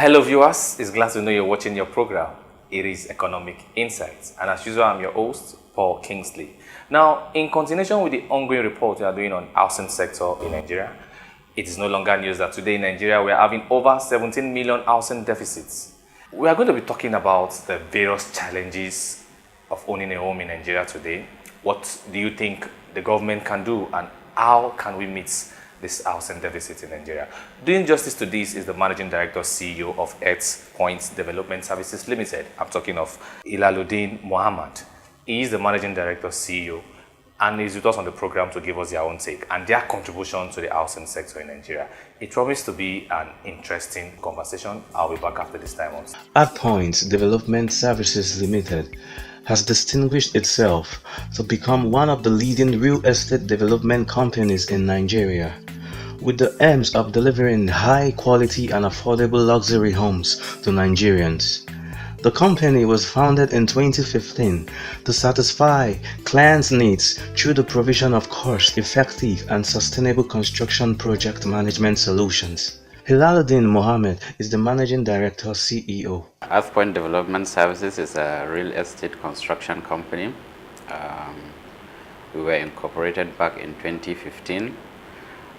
Hello viewers, it's glad to know you're watching your program. It is Economic Insights, and as usual I'm your host, Paul Kingsley. Now, in continuation with the ongoing report we are doing on housing sector in Nigeria, it is no longer news that today in Nigeria we are having over 17 million housing deficits. We are going to be talking about the various challenges of owning a home in Nigeria today. What do you think the government can do, and how can we meet this housing deficit in Nigeria? Doing justice to this is the Managing Director CEO of Earthpoint Development Services Limited. I'm talking of Ilaluddin Mohammed. He is the Managing Director CEO and is with us on the program to give us their own take and their contribution to the housing sector in Nigeria. It promised to be an interesting conversation. I'll be back after this time on. Earthpoint Development Services Limited has distinguished itself to become one of the leading real estate development companies in Nigeria, with the aims of delivering high-quality and affordable luxury homes to Nigerians. The company was founded in 2015 to satisfy clients' needs through the provision of cost-effective and sustainable construction project management solutions. Ilaluddin Mohammed is the Managing Director CEO. Earthpoint Development Services is a real estate construction company. We were incorporated back in 2015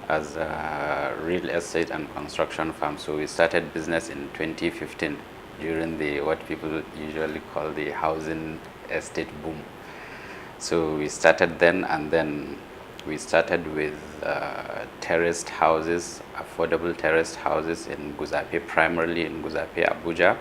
as a real estate and construction firm. So we started business in 2015 during the what people usually call the housing estate boom. So we started then, and then we started with terraced houses, affordable terraced houses in Guzape, primarily in Guzape, Abuja.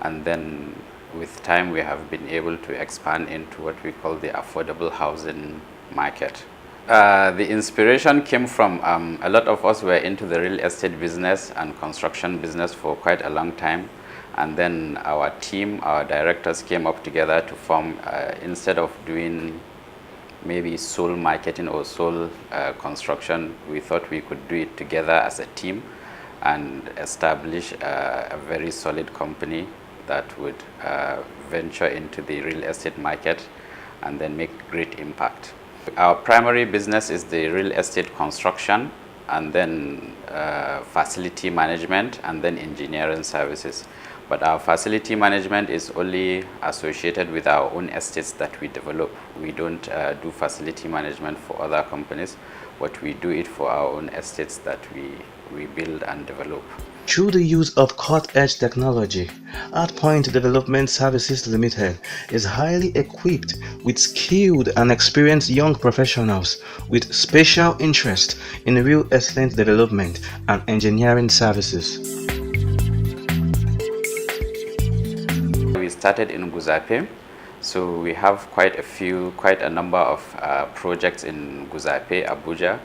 And then with time we have been able to expand into what we call the affordable housing market. The inspiration came from a lot of us were into the real estate business and construction business for quite a long time. And then our team, our directors came up together to form, instead of doing maybe sole marketing or sole construction, we thought we could do it together as a team and establish a very solid company that would venture into the real estate market and then make great impact. Our primary business is the real estate construction, and then facility management, and then engineering services. But our facility management is only associated with our own estates that we develop. We don't do facility management for other companies, but we do it for our own estates that we build and develop. Through the use of cutting-edge technology, Earthpoint Development Services Limited is highly equipped with skilled and experienced young professionals with special interest in real estate development and engineering services. We started in Guzape, so we have quite a number of projects in Guzape, Abuja.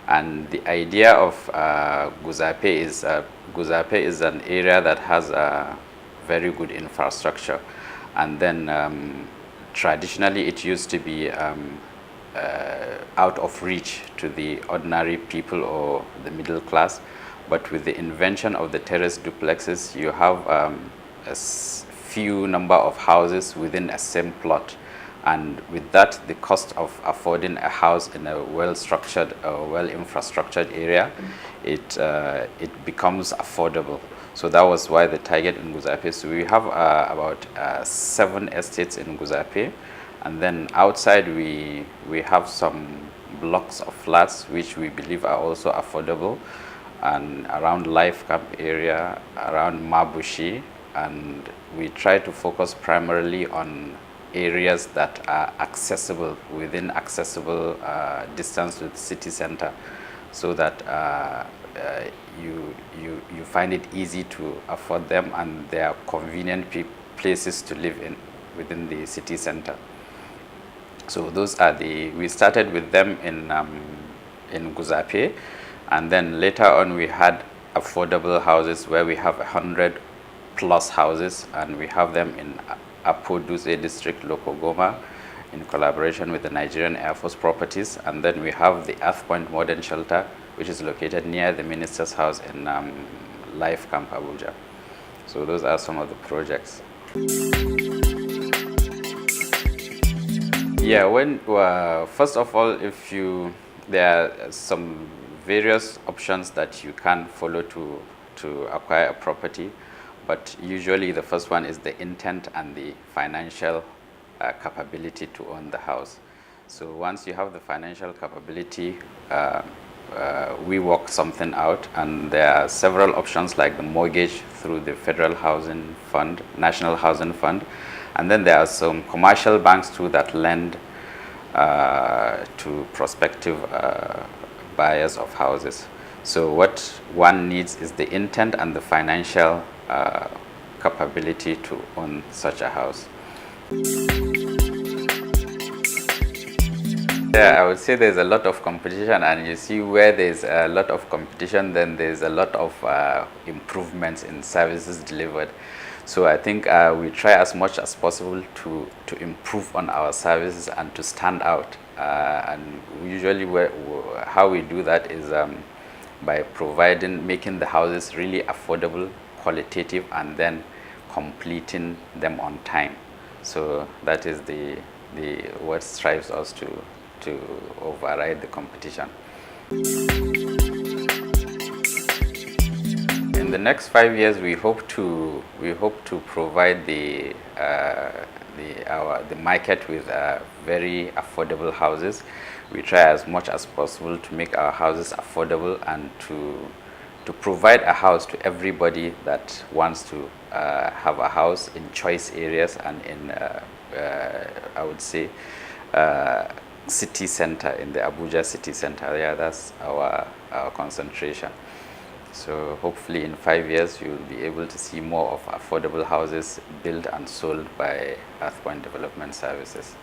And the idea of Guzape is an area that has a very good infrastructure. And then traditionally it used to be out of reach to the ordinary people or the middle class. But with the invention of the terrace duplexes, you have a few number of houses within a same plot. And with that, the cost of affording a house in a well-structured, well-infrastructured area, it becomes affordable. So that was why the target in Guzape. So we have about 7 estates in Guzape, and then outside we have some blocks of flats which we believe are also affordable, and around Life Camp area, around Mabushi, and we try to focus primarily on areas that are accessible, within accessible distance to the city center, so that you find it easy to afford them, and they are convenient places to live in within the city center. So those are we started with them in Guzape, and then later on we had affordable houses where we have 100+ houses, and we have them in Apo Duse District, Lokogoma, in collaboration with the Nigerian Air Force Properties. And then we have the Earthpoint Modern Shelter, which is located near the Minister's House in Life Camp, Abuja. So those are some of the projects. Yeah, first of all, there are some various options that you can follow to acquire a property. But usually the first one is the intent and the financial capability to own the house. So once you have the financial capability, we work something out, and there are several options like the mortgage through the Federal Housing Fund, National Housing Fund, and then there are some commercial banks too that lend to prospective buyers of houses. So what one needs is the intent and the financial capability to own such a house. Yeah, I would say there's a lot of competition, and you see where there's a lot of competition, then there's a lot of improvements in services delivered. So I think we try as much as possible to improve on our services and to stand out. And usually how we do that is by making the houses really affordable, qualitative, and then completing them on time. So that is what strives us to override the competition. In the next 5 years, we hope to provide the market with very affordable houses. We try as much as possible to make our houses affordable and to provide a house to everybody that wants to have a house in choice areas and in I would say city center, in the Abuja city center. Yeah, that's our concentration. So hopefully in 5 years you'll be able to see more of affordable houses built and sold by Earthpoint Development Services.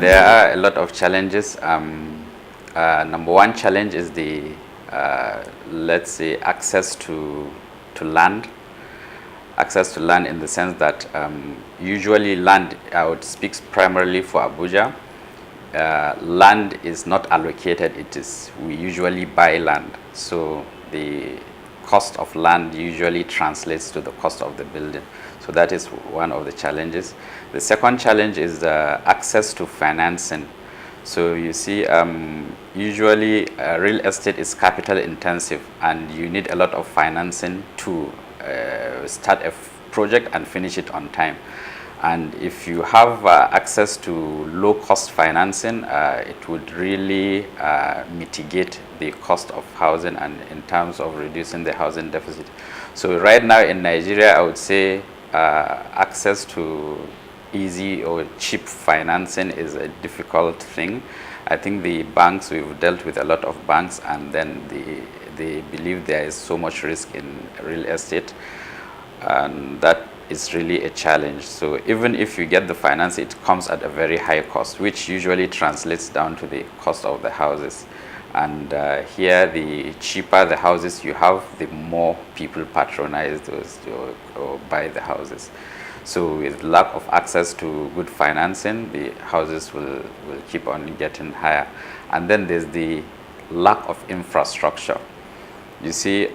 There are a lot of challenges. Number one challenge is the let's say access to land. Access to land in the sense that usually land, I would speak primarily for Abuja, land is not allocated. We usually buy land. So the cost of land usually translates to the cost of the building. So that is one of the challenges. The second challenge is access to financing. So you see, usually real estate is capital intensive, and you need a lot of financing to start a project and finish it on time. And if you have access to low cost financing, it would really mitigate the cost of housing and in terms of reducing the housing deficit. So right now in Nigeria, I would say access to easy or cheap financing is a difficult thing. I think the banks, we've dealt with a lot of banks, and then they believe there is so much risk in real estate, and that is really a challenge. So even if you get the finance, it comes at a very high cost, which usually translates down to the cost of the houses. And here, the cheaper the houses you have, the more people patronize those or buy the houses. So with lack of access to good financing, the houses will keep on getting higher. And then there's the lack of infrastructure. You see,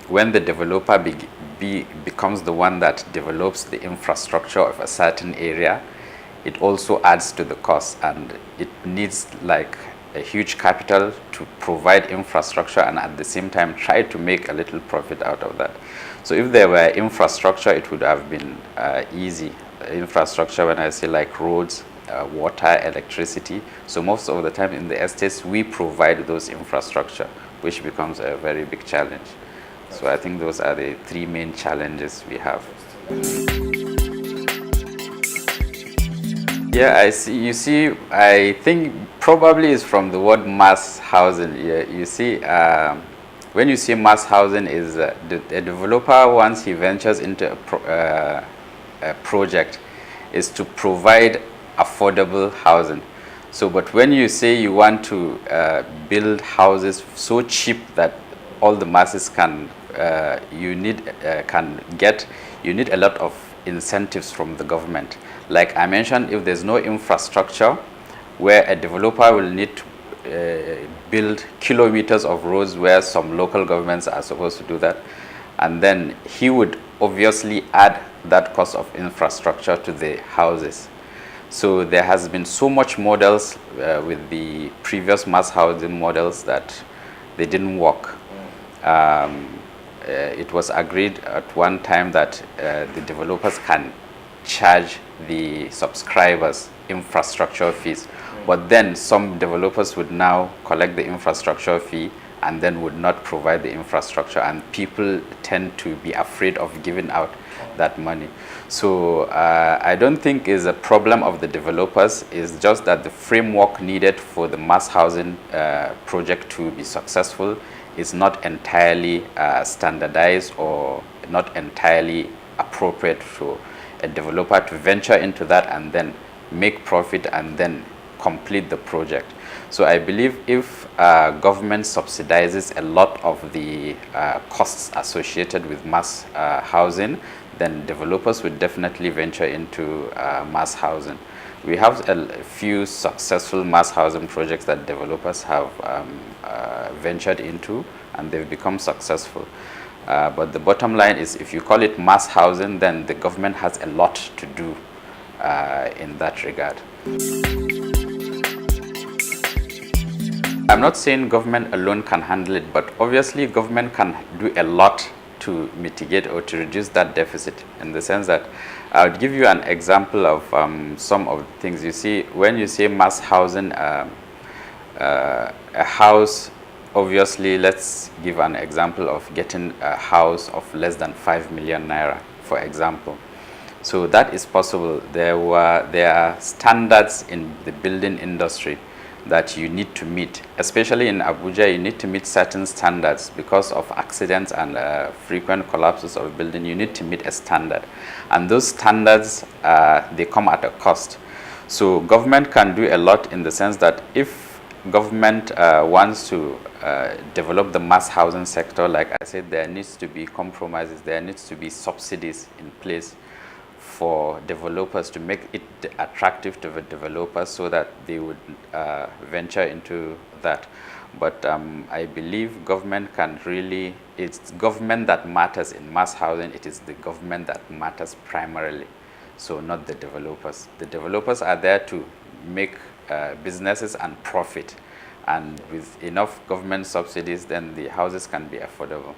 when the developer becomes the one that develops the infrastructure of a certain area, it also adds to the cost, and it needs like a huge capital to provide infrastructure and at the same time try to make a little profit out of that. So if there were infrastructure, it would have been easy. Infrastructure, when I say like roads, water, electricity. So most of the time in the estates, we provide those infrastructure, which becomes a very big challenge. So I think those are the three main challenges we have. Yeah, I see. You see, I think probably it's from the word mass housing. Yeah, you see, when you see mass housing, is a developer, once he ventures into a project, is to provide affordable housing. So, but when you say you want to build houses so cheap that all the masses can can get, you need a lot of incentives from the government. Like I mentioned, if there's no infrastructure, where a developer will need to build kilometers of roads where some local governments are supposed to do that, and then he would obviously add that cost of infrastructure to the houses. So there has been so much models with the previous mass housing models that they didn't work. It was agreed at one time that the developers can charge the subscribers infrastructure fees, but then some developers would now collect the infrastructure fee and then would not provide the infrastructure, and people tend to be afraid of giving out that money. So I don't think it's a problem of the developers. It's just that the framework needed for the mass housing project to be successful is not entirely standardized or not entirely appropriate for a developer to venture into that and then make profit and then complete the project. So I believe if government subsidizes a lot of the costs associated with mass housing, then developers would definitely venture into mass housing. We have a few successful mass housing projects that developers have ventured into, and they've become successful. But the bottom line is, if you call it mass housing, then the government has a lot to do in that regard. I'm not saying government alone can handle it, but obviously government can do a lot to mitigate or to reduce that deficit, in the sense that I would give you an example of some of the things. You see, when you say mass housing, a house, obviously, let's give an example of getting a house of less than 5 million naira, for example. So that is possible. There are standards in the building industry that you need to meet, especially in Abuja. You need to meet certain standards because of accidents and frequent collapses of building. You need to meet a standard, and those standards they come at a cost. So government can do a lot, in the sense that if government wants to develop the mass housing sector, like I said, there needs to be compromises, there needs to be subsidies in place for developers to make it attractive to the developers so that they would venture into that. But I believe government can really, it's government that matters in mass housing. It is the government that matters primarily, so not the developers. The developers are there to make businesses and profit, and with enough government subsidies, then the houses can be affordable.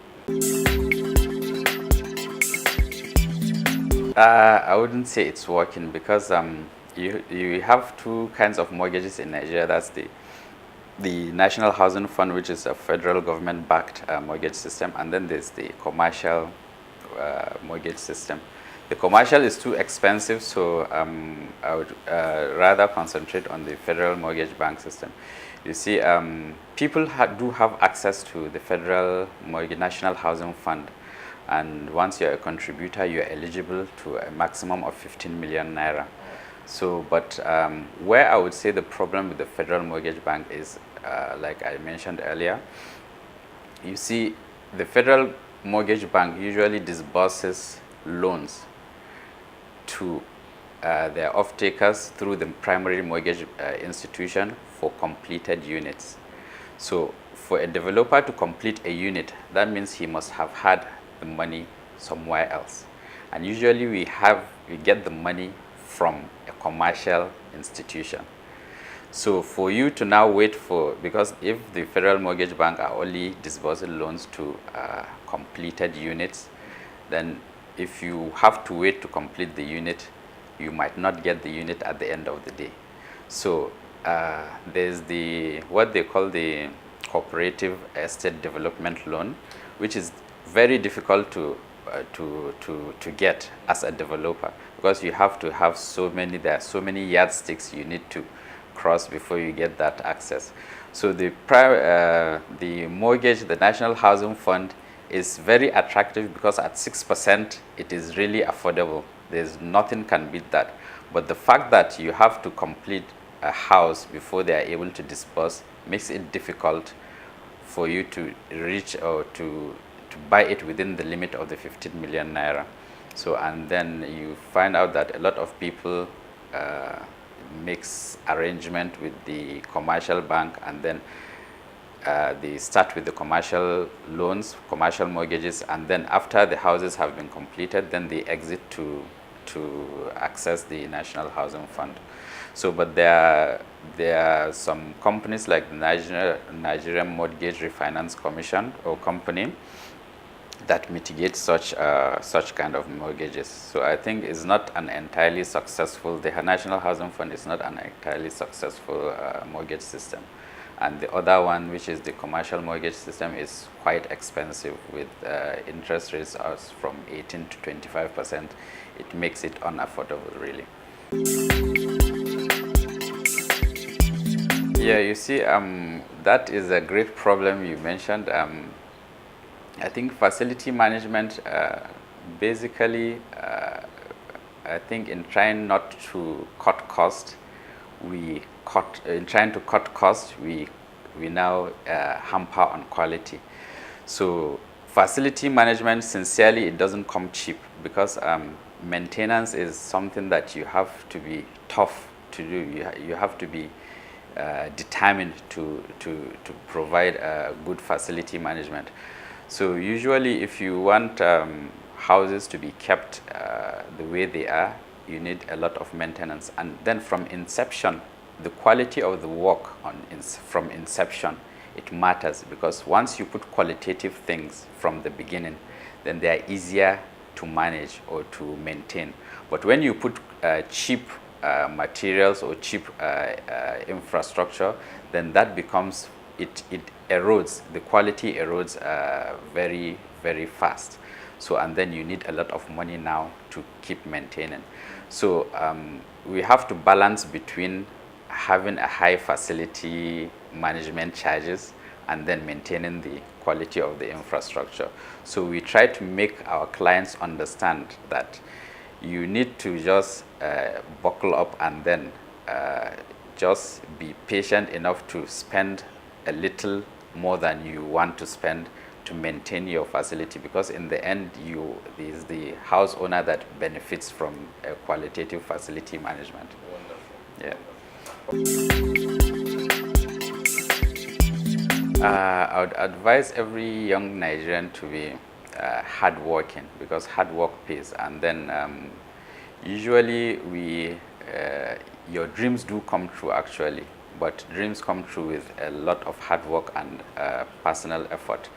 I wouldn't say it's working, because you have two kinds of mortgages in Nigeria. That's the National Housing Fund, which is a federal government-backed mortgage system, and then there's the commercial mortgage system. The commercial is too expensive, so I would rather concentrate on the federal mortgage bank system. You see, people do have access to the federal mortgage National Housing Fund, and once you're a contributor, you're eligible to a maximum of 15 million naira. So, but where I would say the problem with the Federal Mortgage Bank is, like I mentioned earlier, you see, the Federal Mortgage Bank usually disburses loans to their off-takers through the primary mortgage institution for completed units. So, for a developer to complete a unit, that means he must have had the money somewhere else, and usually we get the money from a commercial institution. So for you to now wait for, because if the Federal Mortgage Bank are only disbursing loans to completed units, then if you have to wait to complete the unit, you might not get the unit at the end of the day. So there's what they call the cooperative estate development loan, which is very difficult to get as a developer, because you have to have there are so many yardsticks you need to cross before you get that access. So the mortgage, the National Housing Fund, is very attractive because at 6% it is really affordable. There's nothing can beat that. But the fact that you have to complete a house before they are able to disperse makes it difficult for you to reach or to buy it within the limit of the 15 million naira. So, and then you find out that a lot of people makes arrangement with the commercial bank, and then they start with the commercial loans, commercial mortgages, and then after the houses have been completed, then they exit to access the National Housing Fund. So, but there are some companies like the Nigerian Mortgage Refinance Commission or company that mitigate such kind of mortgages. So I think it's not an entirely successful, the National Housing Fund is not an entirely successful mortgage system. And the other one, which is the commercial mortgage system, is quite expensive with interest rates from 18 to 25%. It makes it unaffordable, really. Yeah, you see, that is a great problem you mentioned. I think facility management, basically, I think in trying not to cut cost, we now hamper on quality. So facility management, sincerely, it doesn't come cheap, because maintenance is something that you have to be tough to do. You have to be determined to provide good facility management. So usually, if you want houses to be kept the way they are, you need a lot of maintenance. And then from inception, the quality of the work from inception, it matters, because once you put qualitative things from the beginning, then they are easier to manage or to maintain. But when you put cheap materials or cheap infrastructure, then that becomes, it erodes, the quality erodes very, very fast. So, and then you need a lot of money now to keep maintaining. So we have to balance between having a high facility management charges and then maintaining the quality of the infrastructure. So we try to make our clients understand that you need to just buckle up and then just be patient enough to spend a little more than you want to spend to maintain your facility, because in the end, is the house owner that benefits from a qualitative facility management. Wonderful. Yeah. I would advise every young Nigerian to be hardworking, because hard work pays. And then usually your dreams do come true, actually, but dreams come true with a lot of hard work and personal effort.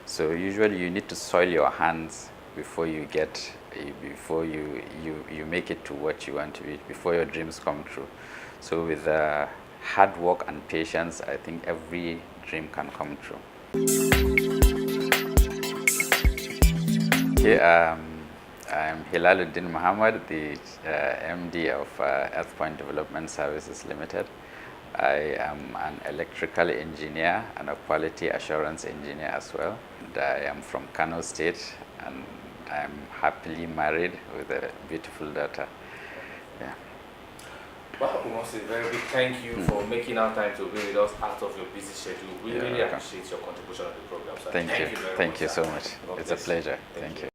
So usually you need to soil your hands before you make it to what you want to be, before your dreams come true. So with hard work and patience, I think every dream can come true. Okay, I'm Hilaluddin Muhammad, the MD of Earthpoint Development Services Limited. I am an electrical engineer and a quality assurance engineer as well. And I am from Kano State, and I am happily married with a beautiful daughter. Yeah. Well, we want to say a very big thank you for making our time to be with us out of your busy schedule. We really appreciate your contribution on the program. So Thank you. Very Thank much, you sir. so much. God It's a bless you. pleasure. Thank Thank you.